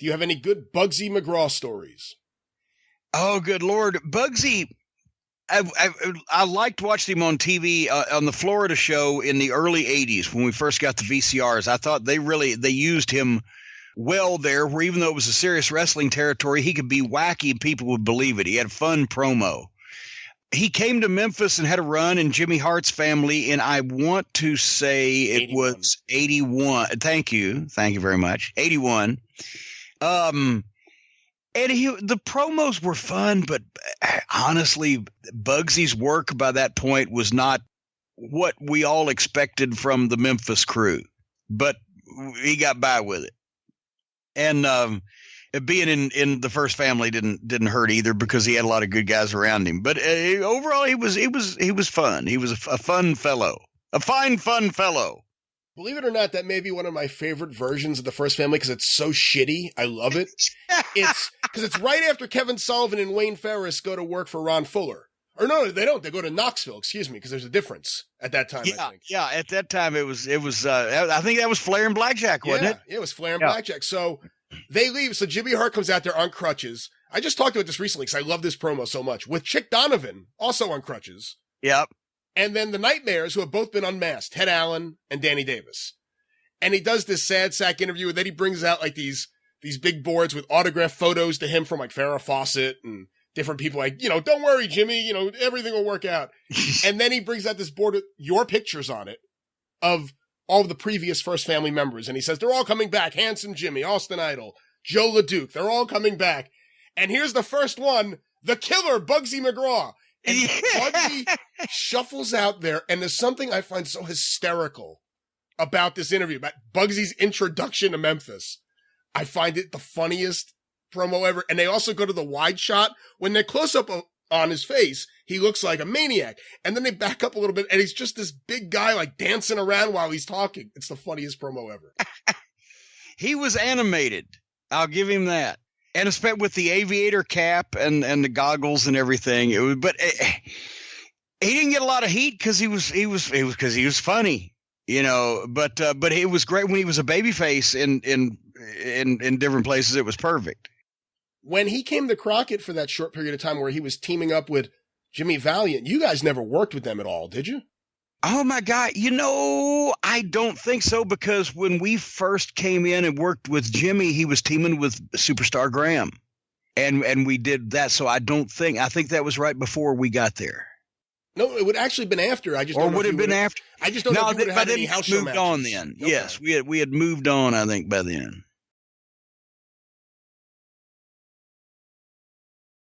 Do you have any good Bugsy McGraw stories? Oh, good Lord. Bugsy, I liked watching him on TV on the Florida show in the early 80s when we first got the VCRs. I thought they used him well there, where even though it was a serious wrestling territory, he could be wacky and people would believe it. He had a fun promo. He came to Memphis and had a run in Jimmy Hart's family, and I want to say it 81. was 81. Thank you very much. 81. And the promos were fun, but honestly, Bugsy's work by that point was not what we all expected from the Memphis crew, but he got by with it. And being in the first family didn't hurt either, because he had a lot of good guys around him. But overall, he was fun. He was a fun fellow, a fine, fun fellow. Believe it or not, that may be one of my favorite versions of the first family because it's so shitty. I love it. It's because it's right after Kevin Sullivan and Wayne Ferris go to work for Ron Fuller. Or no, they don't. They go to Knoxville. Excuse me, because there's a difference at that time. Yeah, I think. Yeah. At that time, it was. I think that was Flair and Blackjack, wasn't it? Yeah, it was Flair and Blackjack. So they leave. So Jimmy Hart comes out there on crutches. I just talked about this recently because I love this promo so much. With Chick Donovan, also on crutches. Yep. And then the Nightmares, who have both been unmasked, Ted Allen and Danny Davis. And he does this sad sack interview, and then he brings out like these big boards with autographed photos to him from like Farrah Fawcett and different people, like, don't worry, Jimmy, everything will work out. And then he brings out this board with your pictures on it of all of the previous First Family members. And he says, they're all coming back. Handsome Jimmy, Austin Idol, Joe LeDuc, they're all coming back. And here's the first one, the killer, Bugsy McGraw. And Bugsy shuffles out there, and there's something I find so hysterical about this interview, about Bugsy's introduction to Memphis. I find it the funniest promo ever. And they also go to the wide shot. When they're close up on his face, he looks like a maniac. And then they back up a little bit, and he's just this big guy like dancing around while he's talking. It's the funniest promo ever. He was animated. I'll give him that. And especially with the aviator cap and the goggles and everything. He didn't get a lot of heat because he was funny, but it was great when he was a babyface in different places. It was perfect. When he came to Crockett for that short period of time where he was teaming up with Jimmy Valiant, you guys never worked with them at all, did you? Oh my God. I don't think so, because when we first came in and worked with Jimmy, he was teaming with Superstar Graham, and we did that. So I think that was right before we got there. No, it would actually been after. I just don't know would have been after. I just don't know if you would have had any house show moved matches. On then. Okay. Yes, we had moved on, I think, by then.